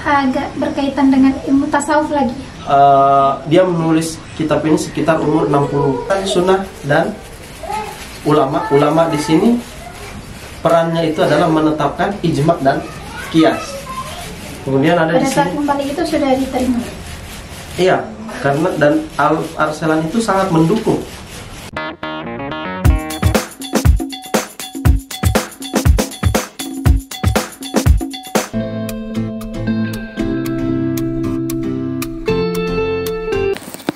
agak berkaitan dengan ilmu tasawuf lagi. Dia menulis kitab ini sekitar umur 60. Kan sunnah dan ulama di sini perannya itu adalah menetapkan ijma dan qiyas. Kemudian ada pada di saat sini. kembali itu sudah diterima. Iya, karena dan Al-Arsalan itu sangat mendukung.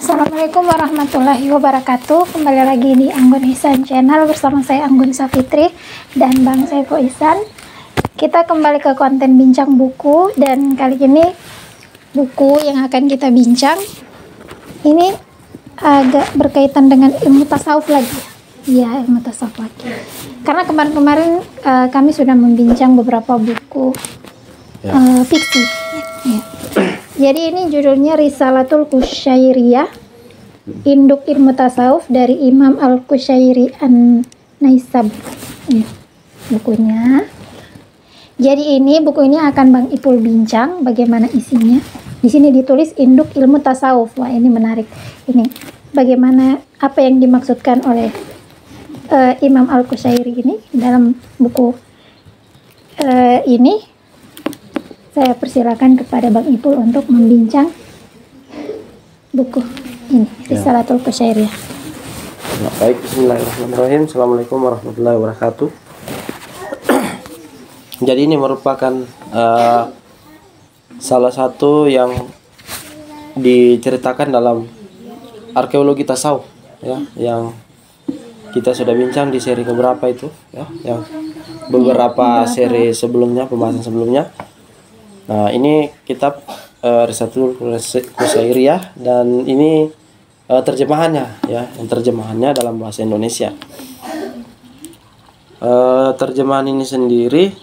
Assalamualaikum warahmatullahi wabarakatuh. Kembali lagi di Anggun Ihsan Channel bersama saya Anggun Safitri dan Bang Saiful Ihsan. Kita kembali ke konten bincang buku, dan kali ini buku yang akan kita bincang ini agak berkaitan dengan ilmu tasawuf lagi. Ya, ilmu tasawuf lagi. Karena kemarin-kemarin kami sudah membincang beberapa buku fiksi. Ya. Jadi ini judulnya Risalatul Qusyairiyah, Induk Ilmu Tasawuf dari Imam Al-Qusyairi An-Naisaburi. Ya, bukunya. Jadi buku ini akan Bang Ipul bincang bagaimana isinya. Di sini ditulis Induk Ilmu Tasawuf. Wah, ini menarik. Ini bagaimana, apa yang dimaksudkan oleh Imam Al-Qusyairi ini dalam buku ini. Saya persilakan kepada Bang Ipul untuk membincang buku ini, Risalatul Qusyairiyah. Baik, bismillahirrahmanirrahim. Assalamualaikum warahmatullahi wabarakatuh. Jadi ini merupakan salah satu yang diceritakan dalam arkeologi tasawuf, ya, yang kita sudah bincang di seri keberapa itu, ya, yang beberapa seri sebelumnya, pembahasan sebelumnya. Nah, ini kitab Risalatul Qusyairiyah, dan ini terjemahannya, ya, yang terjemahannya dalam bahasa Indonesia. Terjemahan ini sendiri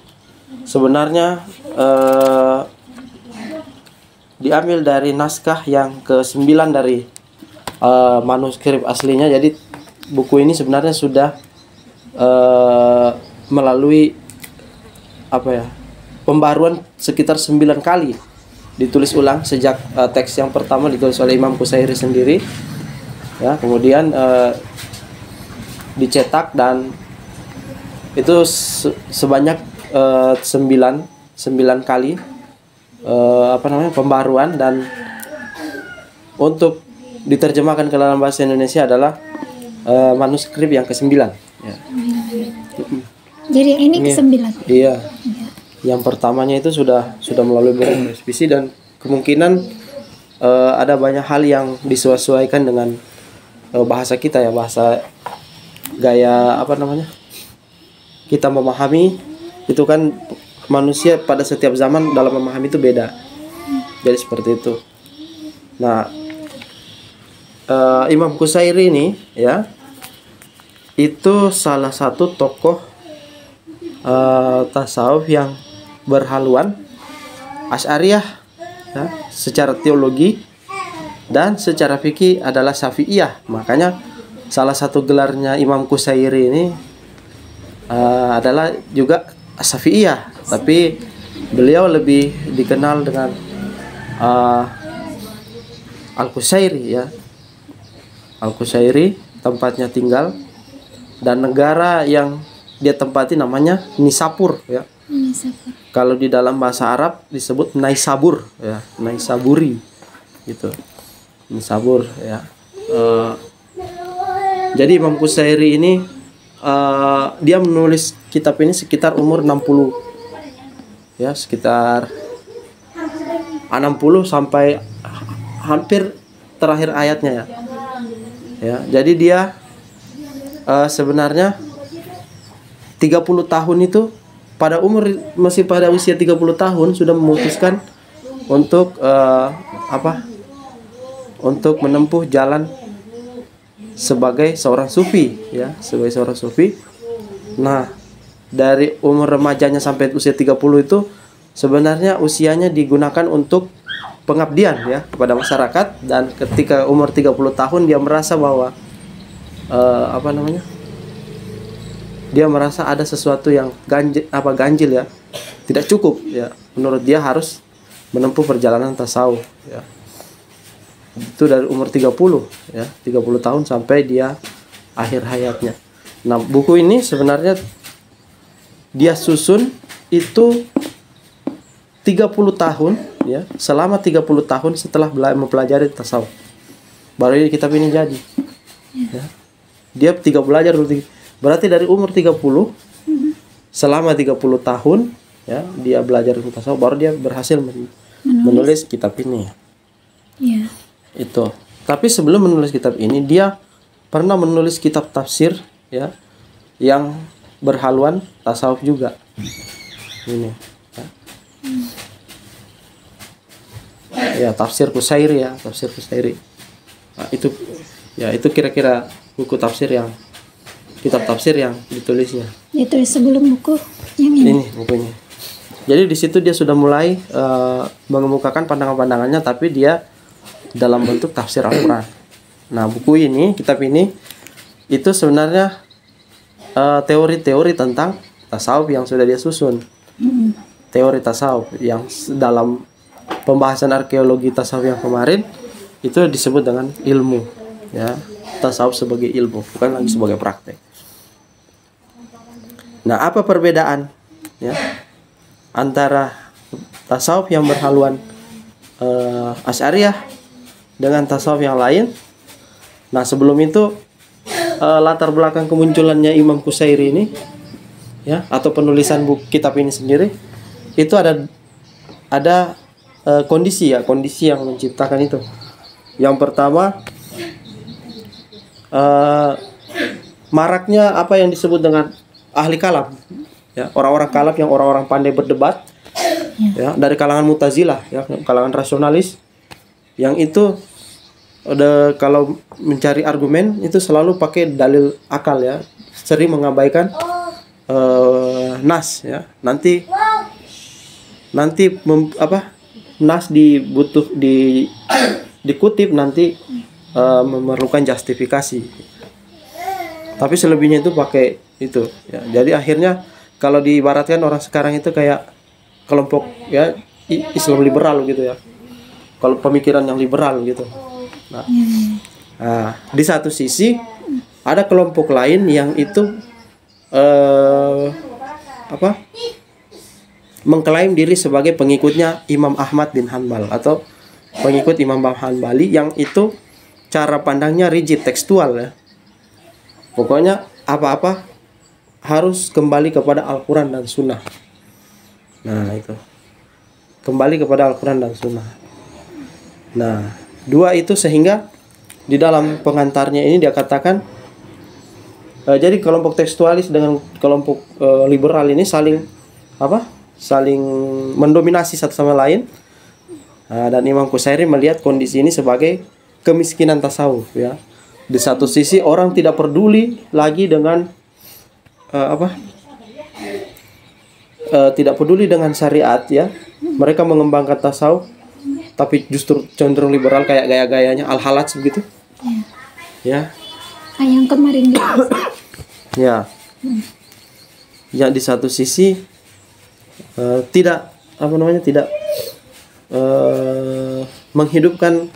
sebenarnya diambil dari naskah yang ke-9 dari manuskrip aslinya. Jadi buku ini sebenarnya sudah melalui pembaruan sekitar 9 kali ditulis ulang sejak teks yang pertama ditulis oleh Imam Qusyairi sendiri, ya, kemudian dicetak, dan itu sebanyak 9 kali pembaruan, dan untuk diterjemahkan ke dalam bahasa Indonesia adalah manuskrip yang ke-9, ya. Jadi ini ke-9. Iya. Yang pertamanya itu sudah melalui beberapa revisi, dan kemungkinan ada banyak hal yang disesuaikan dengan bahasa kita, ya, bahasa gaya kita memahami itu kan, manusia pada setiap zaman dalam memahami itu beda. Jadi seperti itu. Nah, Imam Qusyairi ini, ya, itu salah satu tokoh tasawuf yang berhaluan Asy'ariyah, ya, secara teologi, dan secara fikih adalah Syafi'iyah. Makanya salah satu gelarnya Imam Qusyairi ini adalah juga Syafi'iyah, tapi beliau lebih dikenal dengan Al-Qusyairi, ya. Al-Qusyairi tempatnya tinggal, dan negara yang dia tempati namanya Nisapur, ya. Nisapur. Kalau di dalam bahasa Arab disebut Naisabur, ya, Naisaburi, gitu. Nisabur, ya. Jadi Imam Qusyairi ini dia menulis kitab ini sekitar umur 60, ya, sekitar 60 sampai hampir terakhir ayatnya, ya. Ya, jadi dia sebenarnya 30 tahun itu, masih pada usia 30 tahun sudah memutuskan untuk untuk menempuh jalan sebagai seorang sufi, ya, sebagai seorang sufi. Nah, dari umur remajanya sampai usia 30 itu sebenarnya usianya digunakan untuk pengabdian, ya, kepada masyarakat, dan ketika umur 30 tahun dia merasa bahwa dia merasa ada sesuatu yang ganjil, ya, tidak cukup, ya. Menurut dia harus menempuh perjalanan tasawuf ya. Itu dari umur 30 ya, 30 tahun sampai dia akhir hayatnya. Nah, buku ini sebenarnya dia susun itu 30 tahun ya, selama 30 tahun setelah mempelajari tasawuf. Baru ini kitab ini jadi. Ya. Dia belajar dulu. Berarti dari umur 30 selama 30 tahun ya, dia belajar tasawuf baru dia berhasil menulis kitab ini. Ya. Itu. Tapi sebelum menulis kitab ini dia pernah menulis kitab tafsir ya yang berhaluan tasawuf juga. Ini. Ya, tafsir Qusairi ya, tafsir Qusairi. Nah, itu kira-kira buku tafsir yang kitab tafsir yang ditulisnya. Ditulis sebelum buku yang ini. Ini bukunya. Jadi di situ dia sudah mulai mengemukakan pandangan-pandangannya, tapi dia dalam bentuk tafsir Al-Quran. Nah, buku ini, kitab ini, itu sebenarnya teori-teori tentang tasawuf yang sudah dia susun. Teori tasawuf yang dalam pembahasan arkeologi tasawuf yang kemarin itu disebut dengan ilmu, ya, tasawuf sebagai ilmu, bukan lagi sebagai praktek. Nah, apa perbedaan, ya, antara tasawuf yang berhaluan Asy'ariyah dengan tasawuf yang lain? Nah, sebelum itu latar belakang kemunculannya Imam Qusairi ini, ya, atau penulisan buku kitab ini sendiri, itu ada kondisi yang menciptakan itu. Yang pertama, maraknya apa yang disebut dengan ahli kalam, ya, orang-orang kalam yang orang-orang pandai berdebat, ya, dari kalangan Mu'tazilah, ya, kalangan rasionalis, yang itu kalau mencari argumen itu selalu pakai dalil akal, ya, sering mengabaikan nas, ya. Nanti nas dikutip nanti memerlukan justifikasi. Tapi selebihnya itu pakai itu, ya. Jadi akhirnya kalau diibaratkan orang sekarang itu kayak kelompok, ya, Islam liberal gitu, ya. Kalau pemikiran yang liberal gitu. Nah, di satu sisi ada kelompok lain yang itu mengklaim diri sebagai pengikutnya Imam Ahmad bin Hanbal atau pengikut Imam Hanbali, yang itu cara pandangnya rigid, tekstual, ya. Pokoknya apa-apa harus kembali kepada Al-Quran dan Sunnah. Nah, itu kembali kepada Al-Quran dan Sunnah. Nah, dua itu sehingga di dalam pengantarnya ini dia katakan jadi kelompok tekstualis dengan kelompok liberal ini saling mendominasi satu sama lain. Dan Imam Qusairi melihat kondisi ini sebagai kemiskinan tasawuf, ya. Di satu sisi orang tidak peduli lagi dengan tidak peduli dengan syariat, ya. Mereka mengembangkan tasawuf, tapi justru cenderung liberal kayak gaya-gayanya Al-Halaj begitu. Ya. Yang kemarin gitu. Ya. Ya, di satu sisi tidak menghidupkan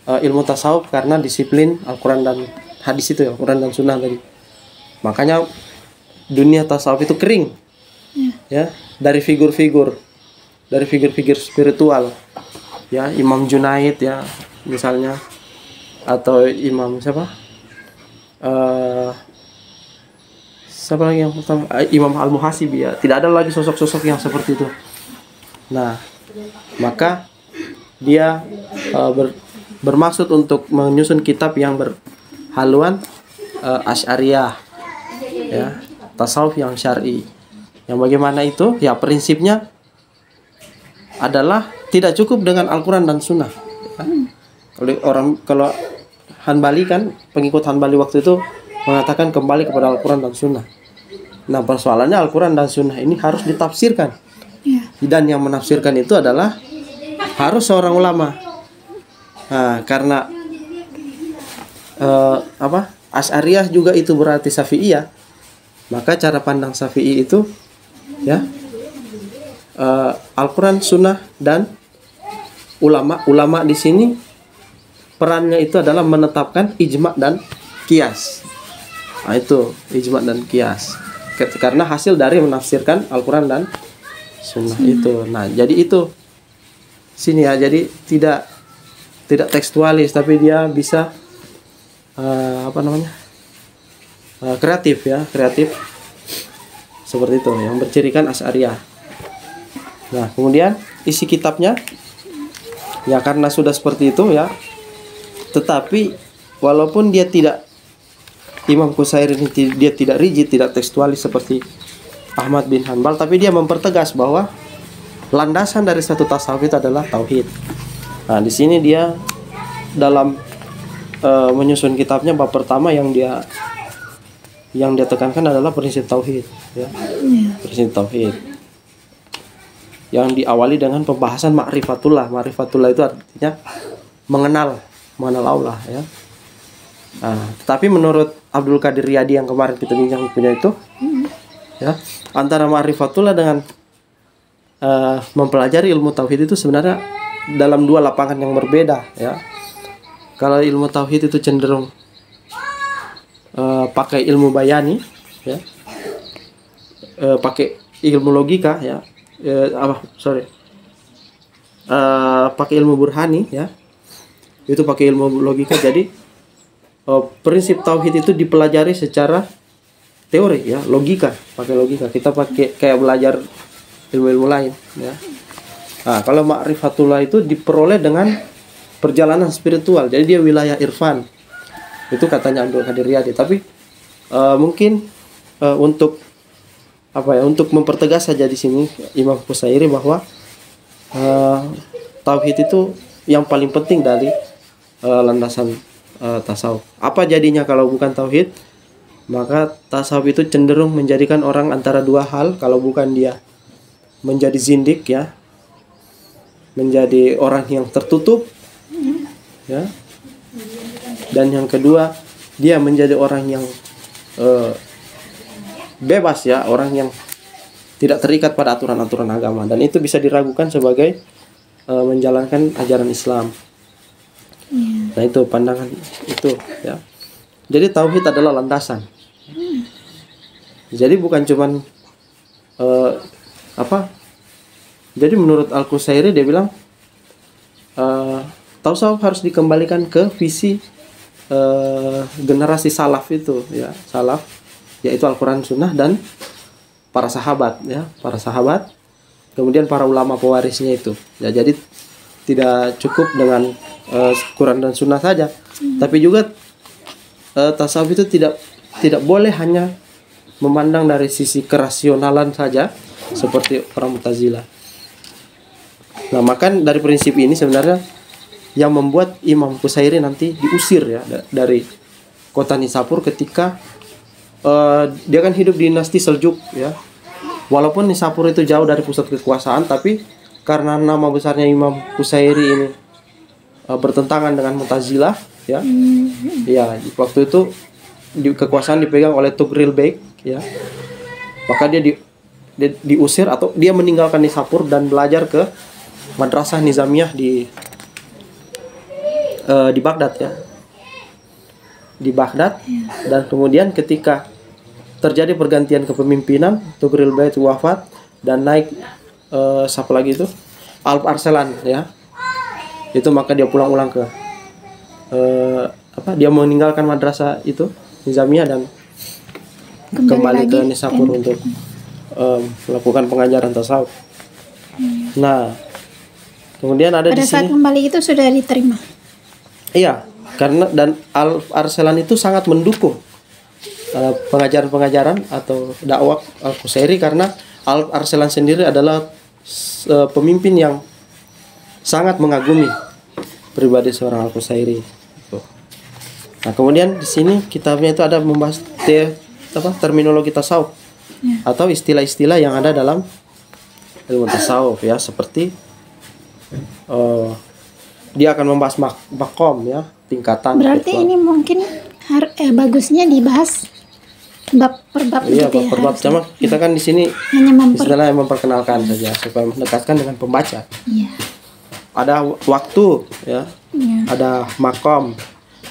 ilmu tasawuf karena disiplin Al-Quran dan hadis itu, ya, Al-Quran dan Sunnah tadi. Makanya dunia tasawuf itu kering, ya, dari figur-figur spiritual, ya, Imam Junaid, ya, misalnya, atau Imam siapa lagi yang pertama, Imam Al-Muhasibi, ya. Tidak ada lagi sosok-sosok yang seperti itu. Nah, maka dia bermaksud untuk menyusun kitab yang berhaluan Asy'ariyah, ya, tasawuf yang syar'i. Yang bagaimana itu? Ya, prinsipnya adalah tidak cukup dengan Al-Quran dan Sunnah, ya. Kalau Hanbali kan, pengikut Hanbali waktu itu mengatakan kembali kepada Al-Quran dan Sunnah. Nah, persoalannya Al-Quran dan Sunnah ini harus ditafsirkan, ya. Dan yang menafsirkan itu adalah harus seorang ulama. Nah, karena Asy'ariyah juga itu berarti Syafi'iyah, maka cara pandang Syafi'i itu, ya, Al-Quran, Sunnah, dan ulama di sini perannya itu adalah menetapkan ijma dan kias. Nah, itu ijma dan kias. Karena hasil dari menafsirkan Al-Quran dan Sunnah itu. Nah, jadi itu sini ya. Jadi tidak tekstualis, tapi dia bisa kreatif ya, kreatif seperti itu yang bercirikan Asy'ariyah. Nah, kemudian isi kitabnya ya karena sudah seperti itu ya. Tetapi walaupun dia tidak, Imam Qusairi ini dia tidak rigid, tidak tekstualis seperti Ahmad bin Hanbal, tapi dia mempertegas bahwa landasan dari satu tasawuf itu adalah tauhid. Nah, di sini dia dalam menyusun kitabnya, bab pertama yang dia tekankan adalah prinsip tauhid ya. Prinsip tauhid yang diawali dengan pembahasan ma'rifatullah. Ma'rifatullah itu artinya mengenal Allah ya. Nah, tapi menurut Abdul Qadir Riyadi yang kemarin kita bincang punya itu ya, antara ma'rifatullah dengan mempelajari ilmu tauhid itu sebenarnya dalam dua lapangan yang berbeda ya. Kalau ilmu tauhid itu cenderung pakai ilmu bayani ya, pakai ilmu logika ya, pakai ilmu burhani ya, itu pakai ilmu logika. Jadi prinsip tauhid itu dipelajari secara teori ya, logika, pakai logika. Kita pakai kayak belajar ilmu-ilmu lain ya. Nah, kalau ma'rifatullah itu diperoleh dengan perjalanan spiritual. Jadi dia wilayah irfan. Itu katanya Abdul Qadir Riyadi. Tapi mungkin untuk untuk mempertegas saja di sini Imam Qusairi bahwa tauhid itu yang paling penting dari landasan tasawuf. Apa jadinya kalau bukan tauhid? Maka tasawuf itu cenderung menjadikan orang antara dua hal. Kalau bukan dia menjadi zindik ya, menjadi orang yang tertutup ya, dan yang kedua dia menjadi orang yang bebas ya, orang yang tidak terikat pada aturan-aturan agama, dan itu bisa diragukan sebagai menjalankan ajaran Islam. Nah, itu pandangan itu ya. Jadi tauhid adalah landasan. Jadi bukan cuman jadi menurut Al-Qusairi dia bilang tasawuf harus dikembalikan ke visi generasi salaf itu ya, salaf yaitu Al-Quran, Sunnah, dan para sahabat ya, para sahabat, kemudian para ulama pewarisnya itu ya. Jadi tidak cukup dengan Quran dan Sunnah saja, tapi juga tasawuf itu tidak boleh hanya memandang dari sisi kerasionalan saja seperti orang Mu'tazilah. Nah, maka dari prinsip ini sebenarnya yang membuat Imam Qusairi nanti diusir ya dari kota Nisapur ketika dia kan hidup di dinasti Seljuk ya. Walaupun Nisapur itu jauh dari pusat kekuasaan, tapi karena nama besarnya Imam Qusairi ini bertentangan dengan Mu'tazilah ya. Ya, waktu itu kekuasaan dipegang oleh Tughril Bek ya. Maka dia diusir atau dia meninggalkan Nisapur dan belajar ke Madrasah Nizamiyah di Baghdad ya. Di Baghdad, dan kemudian ketika terjadi pergantian kepemimpinan, Tughril Bek wafat dan naik siapa lagi itu? Alp Arslan ya. Itu maka dia pulang ulang ke dia meninggalkan madrasah itu Nizamiyah dan kembali ke Nisapur untuk melakukan pengajaran tasawuf. Nah, kemudian ada di sini. Pada saat kembali itu sudah diterima. Iya, karena dan Al Arslan itu sangat mendukung pengajaran-pengajaran atau dakwah Al-Qusairi, karena Al Arslan sendiri adalah pemimpin yang sangat mengagumi pribadi seorang Al-Qusairi. Nah, kemudian di sini kitabnya itu ada membahas terminologi tasawuf atau istilah-istilah yang ada dalam ilmu tasawuf ya, seperti dia akan membahas makom ya, tingkatan. Berarti ini mungkin bagusnya dibahas bab per bab gitu ya. Iya, bab per bab. Cuma kita kan di sini istilahnya memperkenalkan saja supaya mendekatkan dengan pembaca. Iya. ada waktu, ya, Ya. ada makom,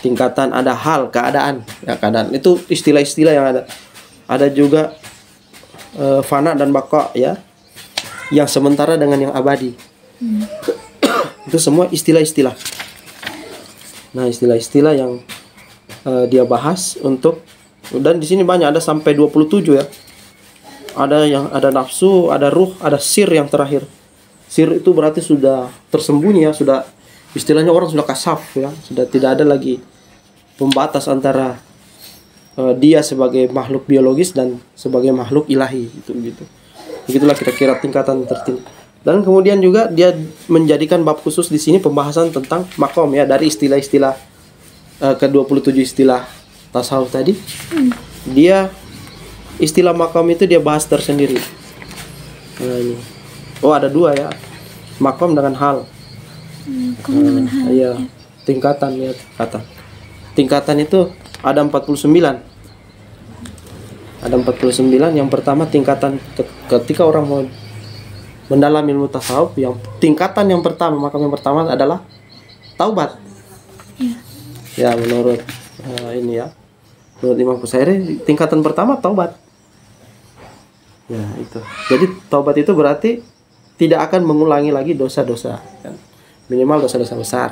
tingkatan, ada hal, keadaan, ya, keadaan itu istilah-istilah yang ada. Ada juga fana dan baqa, ya, yang sementara dengan yang abadi. Itu semua istilah-istilah. Nah, istilah-istilah yang dia bahas untuk, dan di sini banyak, ada sampai 27 ya. Ada yang ada nafsu, ada ruh, ada sir yang terakhir. Sir itu berarti sudah tersembunyi, ya, sudah istilahnya orang sudah kasaf, ya, sudah tidak ada lagi pembatas antara dia sebagai makhluk biologis dan sebagai makhluk ilahi, gitu. Begitulah kira-kira tingkatan tertinggi. Dan kemudian juga dia menjadikan bab khusus di sini pembahasan tentang makom, ya, dari istilah-istilah ke-27 istilah tasawuf tadi. Dia istilah makom itu dia bahas tersendiri. Nah, ini. Oh, ada dua, ya. Makom dengan hal. Iya, tingkatan, ya, tingkatan. Tingkatan itu ada 49. Ada 49. Yang pertama tingkatan ketika orang mau mendalami ilmu tasawuf, yang tingkatan yang pertama, makam yang pertama adalah taubat. Ya, menurut ini, ya. Menurut Imam Qusairi, tingkatan pertama taubat. Ya, itu. Jadi taubat itu berarti tidak akan mengulangi lagi dosa-dosa, kan? Minimal dosa-dosa besar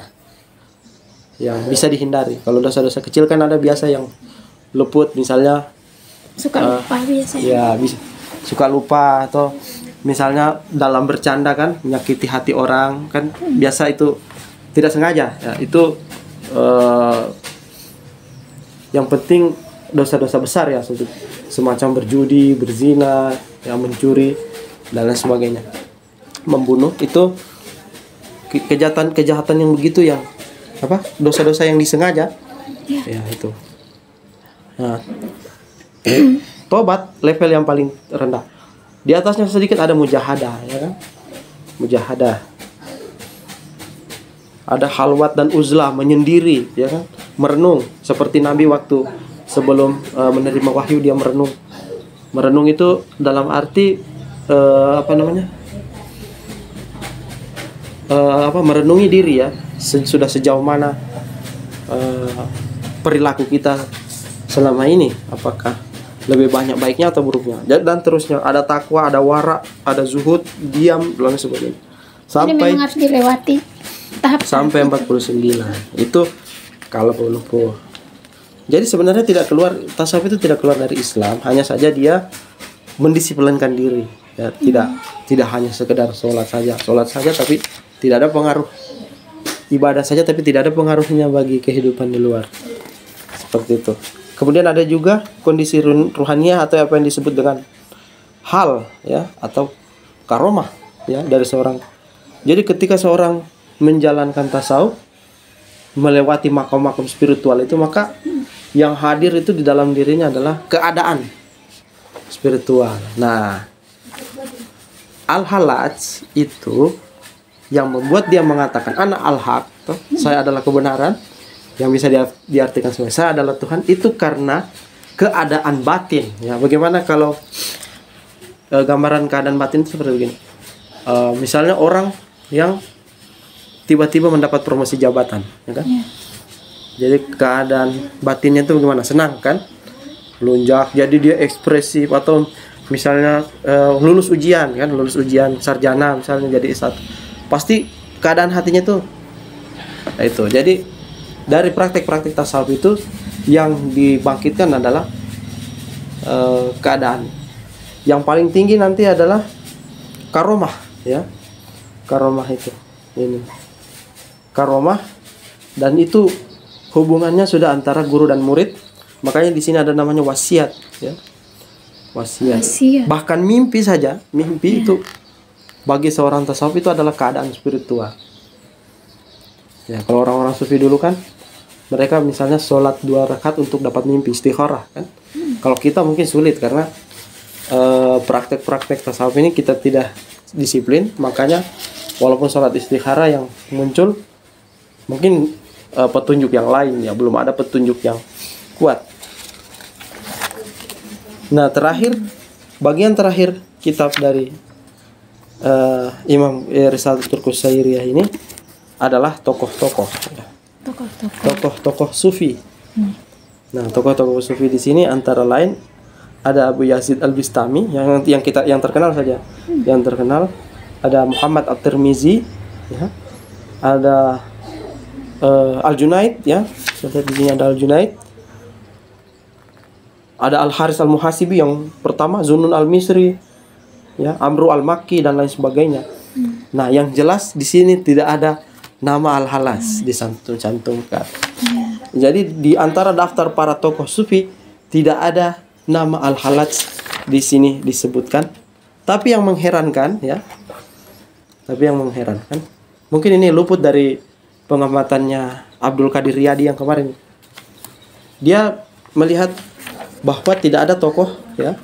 yang bisa dihindari. Kalau dosa-dosa kecil kan ada biasa yang luput, misalnya Suka lupa biasanya. ya, bisa suka lupa, atau misalnya dalam bercanda kan menyakiti hati orang, kan biasa itu tidak sengaja, ya. Itu yang penting dosa-dosa besar, ya, semacam berjudi, berzina, yang mencuri dan lain sebagainya, membunuh, itu kejahatan yang begitu, yang apa, dosa-dosa yang disengaja, ya, itu. Nah, tobat level yang paling rendah. Di atasnya sedikit ada mujahadah, ya kan, mujahadah. Ada halwat dan uzlah, menyendiri, ya kan, merenung, seperti Nabi waktu sebelum menerima wahyu dia merenung. Merenung itu dalam arti merenungi diri, ya, sudah sejauh mana perilaku kita selama ini, apakah lebih banyak baiknya atau buruknya, dan terusnya. Ada takwa, ada wara, ada zuhud, diam, dan sebagainya, Jadi memang harus dilewati tahap sampai 49. Itu kalau pelupur. Jadi sebenarnya tidak keluar, tasawuf itu tidak keluar dari Islam, hanya saja dia mendisiplinkan diri, ya, tidak hanya sekedar sholat saja tapi tidak ada pengaruh, ibadah saja tapi tidak ada pengaruhnya bagi kehidupan di luar, seperti itu. Kemudian ada juga kondisi ruhaniyah atau apa yang disebut dengan hal, ya, atau karomah, ya, dari seorang. Jadi ketika seorang menjalankan tasawuf, melewati makom-makom spiritual itu, maka yang hadir itu di dalam dirinya adalah keadaan spiritual. Nah, al-halaj itu yang membuat dia mengatakan ana al-haq, saya adalah kebenaran, yang bisa diartikan sebagai saya adalah Tuhan, itu karena keadaan batin, ya. Bagaimana kalau gambaran keadaan batin itu seperti begini. Misalnya orang yang tiba-tiba mendapat promosi jabatan, ya kan? Jadi keadaan batinnya itu bagaimana? Senang, kan? Melunjak, jadi dia ekspresif. Atau misalnya lulus ujian, kan? Lulus ujian sarjana misalnya, jadi S1. Pasti keadaan hatinya tuh, nah, itu. Jadi dari praktek-praktek tasawuf itu yang dibangkitkan adalah keadaan. Yang paling tinggi nanti adalah karomah, ya. Karomah itu ini. Karomah, dan itu hubungannya sudah antara guru dan murid. Makanya di sini ada namanya wasiat, ya. Wasiat. Bahkan mimpi saja, mimpi itu bagi seorang tasawuf itu adalah keadaan spiritual. Ya, kalau orang-orang sufi dulu kan, mereka misalnya sholat 2 rakaat untuk dapat mimpi, istikharah, kan. Kalau kita mungkin sulit karena praktek-praktek tasawuf ini kita tidak disiplin, makanya walaupun sholat istikharah yang muncul mungkin petunjuk yang lain, ya, belum ada petunjuk yang kuat. Nah, terakhir, bagian terakhir kitab dari Imam Risalatul Qusairiyah ini adalah tokoh-tokoh, ya. Tokoh-tokoh. Tokoh-tokoh sufi. Nah, tokoh-tokoh sufi di sini antara lain ada Abu Yazid Al-Bistami yang terkenal saja. Yang terkenal ada Muhammad At-Tirmizi, ya. Ada Al-Junaid, ya. Seperti di sini ada Al-Junaid. Ada Al-Haris Al-Muhasibi yang pertama, Zunnun Al-Misri, ya, Amru Al-Makki dan lain sebagainya. Nah, yang jelas di sini tidak ada nama Al-Halas dicantumkan. Jadi di antara daftar para tokoh sufi tidak ada nama Al-Halaj di sini disebutkan. Tapi yang mengherankan, ya. Mungkin ini luput dari pengamatannya Abdul Qadir Riyadi yang kemarin. Dia melihat bahwa tidak ada tokoh, ya.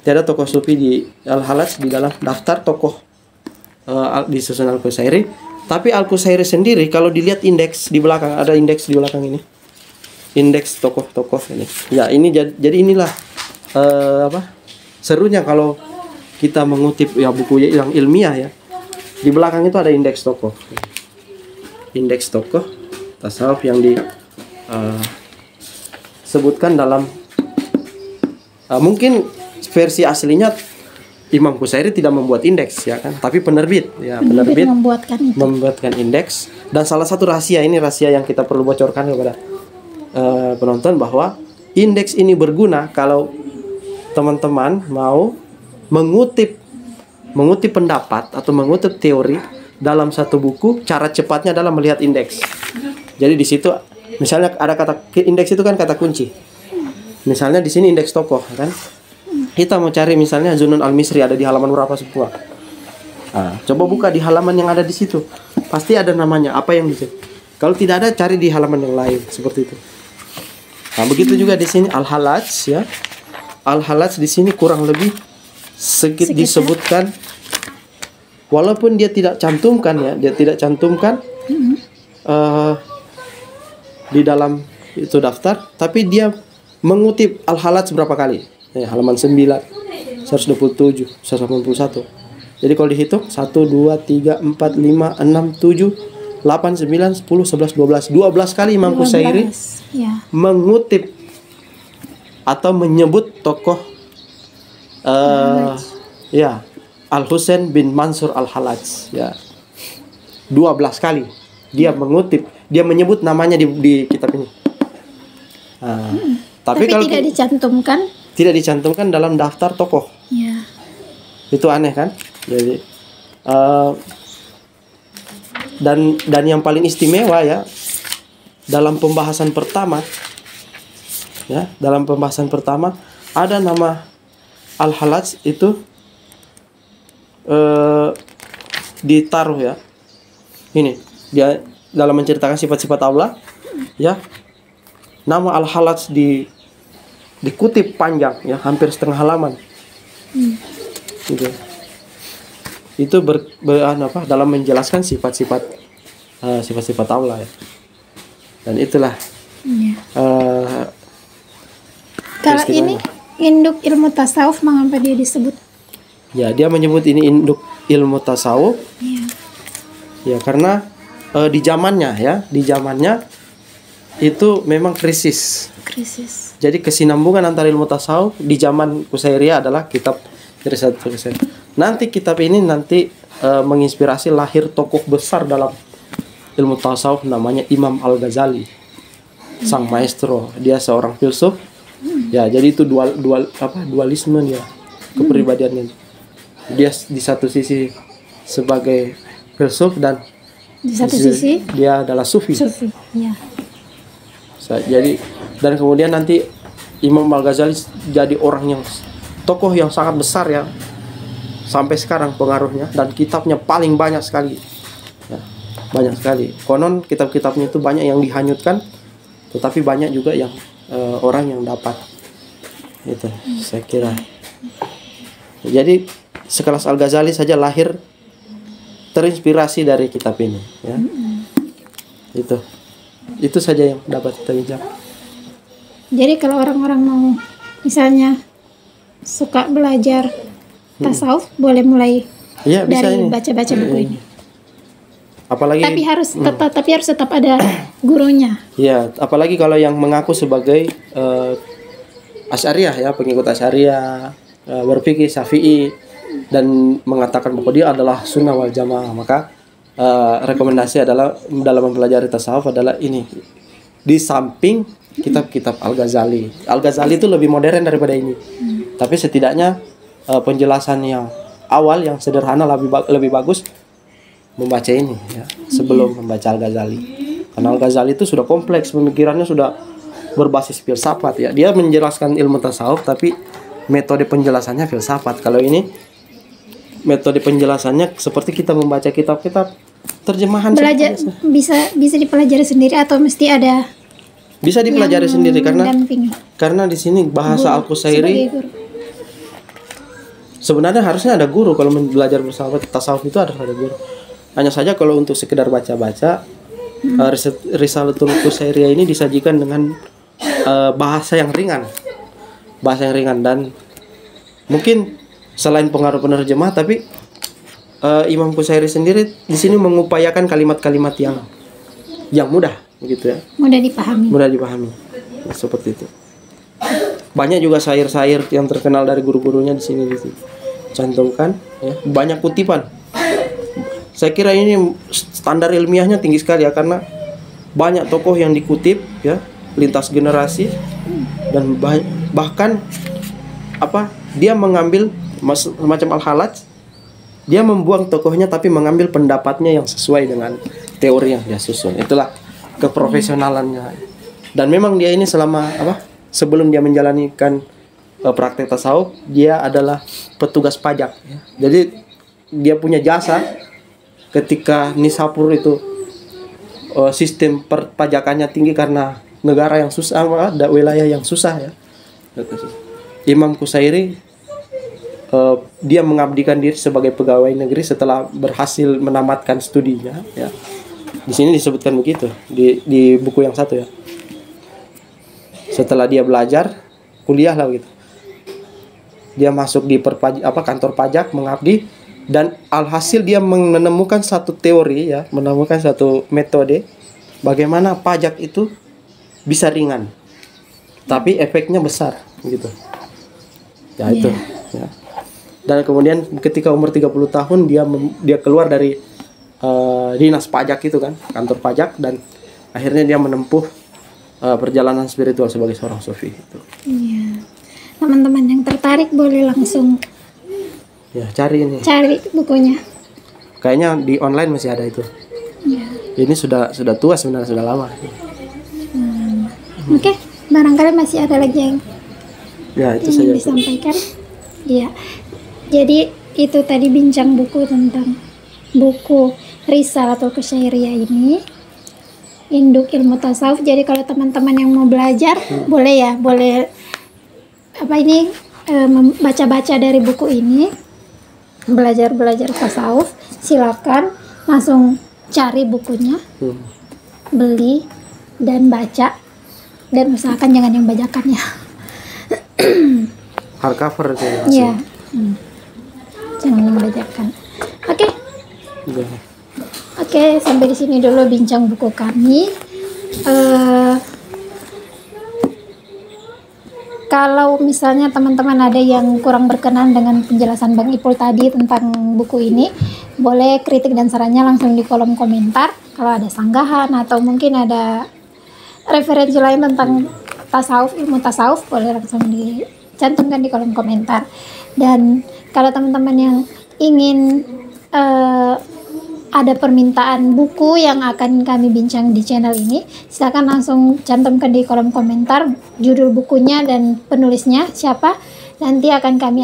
Tidak ada tokoh sufi di Al-Halaj di dalam daftar tokoh di susunan Al-Qusairi. Tapi Al-Qusairi sendiri kalau dilihat indeks di belakang, ada indeks di belakang ini. Indeks tokoh-tokoh ini. Ya, ini jadi inilah serunya kalau kita mengutip ya buku yang ilmiah, ya. Di belakang itu ada indeks tokoh. Indeks tokoh tasawuf yang disebutkan dalam mungkin versi aslinya Imam Qusairi tidak membuat indeks, ya kan, tapi penerbit membuatkan indeks. Dan salah satu rahasia yang kita perlu bocorkan kepada penonton bahwa indeks ini berguna kalau teman-teman mau mengutip pendapat atau mengutip teori dalam satu buku. Cara cepatnya adalah melihat indeks. Jadi di situ misalnya ada kata indeks itu kan kata kunci. Misalnya di sini indeks tokoh, kan. Kita mau cari misalnya Zunnun Al-Misri ada di halaman berapa semua. Nah, coba buka di halaman yang ada di situ. Pasti ada namanya, apa yang di situ. Kalau tidak ada, cari di halaman yang lain, seperti itu. Nah, begitu juga di sini Al-Halaj, ya. Al-Halaj di sini kurang lebih sedikit disebutkan. Walaupun dia tidak cantumkan, ya, di dalam itu daftar, tapi dia mengutip Al-Halaj berapa kali? Ya, halaman 9, 127, 181. Jadi kalau dihitung 1, 2, 3, 4, 5, 6, 7, 8, 9, 10, 11, 12 kali Imam Qusairi mengutip atau menyebut tokoh ya, Al-Husain bin Mansur Al-Halaj, ya. 12 kali dia mengutip, dia menyebut namanya di kitab ini. Tapi kalau tidak dicantumkan dalam daftar tokoh. Ya. Itu aneh, kan? Jadi dan yang paling istimewa, ya, dalam pembahasan pertama ada nama Al-Halaj itu ditaruh, ya. Ini dia dalam menceritakan sifat-sifat Allah, ya. Nama Al-Halaj dikutip panjang, ya, hampir setengah halaman. Gitu. Itu dalam menjelaskan sifat-sifat Allah, ya. Dan itulah kalau ini induk ilmu tasawuf, mengapa dia disebut? Ya, dia menyebut ini induk ilmu tasawuf. Ya, karena di zamannya itu memang krisis. Jadi kesinambungan antara ilmu tasawuf di zaman Qusairiyah adalah kitab Risalah Qusairiyah. Nanti kitab ini menginspirasi lahir tokoh besar dalam ilmu tasawuf namanya Imam Al-Ghazali, sang maestro. Dia seorang filsuf. Ya, jadi itu dualisme dia, kepribadiannya. Dia di satu sisi sebagai filsuf dan di satu sisi dia adalah sufi. Ya. Jadi dan kemudian nanti Imam Al-Ghazali jadi tokoh yang sangat besar, ya, sampai sekarang pengaruhnya, dan kitabnya paling banyak sekali, ya, banyak sekali. Konon kitab-kitabnya itu banyak yang dihanyutkan, tetapi banyak juga yang orang yang dapat. Itu saya kira. Jadi sekelas Al-Ghazali saja lahir terinspirasi dari kitab ini, ya. Itu saja yang dapat kita bincang. Jadi kalau orang-orang mau misalnya suka belajar tasawuf, boleh mulai ya, bisa dari ini. baca-baca buku ini. Apalagi tapi harus tetap ada gurunya. ya, apalagi kalau yang mengaku sebagai Asy'ariyah ya, pengikut Asy'ariyah, berpikir Syafi'i dan mengatakan bahwa dia adalah sunnah wal jamaah, maka rekomendasi adalah dalam mempelajari tasawuf adalah ini, di samping kitab-kitab Al-Ghazali. Al-Ghazali itu lebih modern daripada ini, tapi setidaknya penjelasan yang awal yang sederhana lebih bagus membaca ini ya, sebelum membaca Al-Ghazali. Karena Al-Ghazali itu sudah kompleks, pemikirannya sudah berbasis filsafat ya. Dia menjelaskan ilmu tasawuf tapi metode penjelasannya filsafat. Kalau ini metode penjelasannya seperti kita membaca kitab-kitab terjemahan. Belajar bisa dipelajari sendiri atau mesti ada? Bisa dipelajari sendiri karena di sini bahasa Al-Qusairi sebenarnya harusnya ada guru. Kalau belajar bersama tasawuf itu harus ada guru. Hanya saja kalau untuk sekedar baca-baca, Risalatul Qusairiyah ini disajikan dengan bahasa yang ringan, dan mungkin selain pengaruh penerjemah, tapi Imam Qusairi sendiri di sini mengupayakan kalimat-kalimat yang mudah, gitu ya. Mudah dipahami, seperti itu. Banyak juga syair-syair yang terkenal dari guru-gurunya di sini dicantumkan, ya. Banyak kutipan. Saya kira ini standar ilmiahnya tinggi sekali ya, karena banyak tokoh yang dikutip ya, lintas generasi, dan bahkan dia mengambil semacam Al-Halaj, dia membuang tokohnya tapi mengambil pendapatnya yang sesuai dengan teori yang dia susun. Itulah keprofesionalannya. Dan memang dia ini sebelum dia menjalankan praktek tasawuf, dia adalah petugas pajak ya. Jadi dia punya jasa ketika Nisapur itu sistem perpajakannya tinggi karena negara yang susah, ada wilayah yang susah ya. Imam Qusairi dia mengabdikan diri sebagai pegawai negeri setelah berhasil menamatkan studinya ya. Di sini disebutkan begitu di buku yang satu ya. Setelah dia belajar, kuliah lah gitu. Dia masuk di kantor pajak mengabdi, dan alhasil dia menemukan satu teori ya, menemukan satu metode bagaimana pajak itu bisa ringan tapi efeknya besar gitu. Ya itu ya. Dan kemudian ketika umur 30 tahun dia keluar dari dinas pajak itu kan, kantor pajak, dan akhirnya dia menempuh perjalanan spiritual sebagai seorang sufi itu. Iya. Teman-teman yang tertarik boleh langsung ya cari bukunya. Kayaknya di online masih ada itu. Ya. Ini sudah tua sebenarnya, sudah lama. Oke, barangkali masih ada lagi yang saja disampaikan. Iya. Jadi itu tadi bincang buku tentang buku Risalatul Qusairiyah ini, induk ilmu tasawuf. Jadi kalau teman-teman yang mau belajar boleh baca-baca dari buku ini, belajar tasawuf, silakan langsung cari bukunya, beli dan baca, dan usahakan jangan yang bajakan ya. Hardcover itu ya. Jangan yang bajakan. Oke, sampai di sini dulu bincang buku kami. Kalau misalnya teman-teman ada yang kurang berkenan dengan penjelasan Bang Ipul tadi tentang buku ini, boleh kritik dan sarannya langsung di kolom komentar. Kalau ada sanggahan atau mungkin ada referensi lain tentang tasawuf, ilmu tasawuf, boleh langsung dicantumkan di kolom komentar. Dan kalau teman-teman yang ingin ada permintaan buku yang akan kami bincang di channel ini, silakan langsung cantumkan di kolom komentar judul bukunya dan penulisnya siapa. Nanti akan kami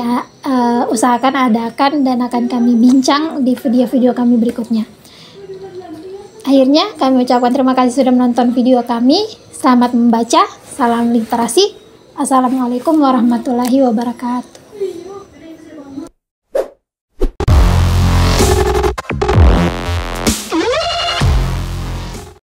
usahakan adakan dan akan kami bincang di video-video kami berikutnya. Akhirnya kami ucapkan terima kasih sudah menonton video kami. Selamat membaca, salam literasi. Assalamualaikum warahmatullahi wabarakatuh.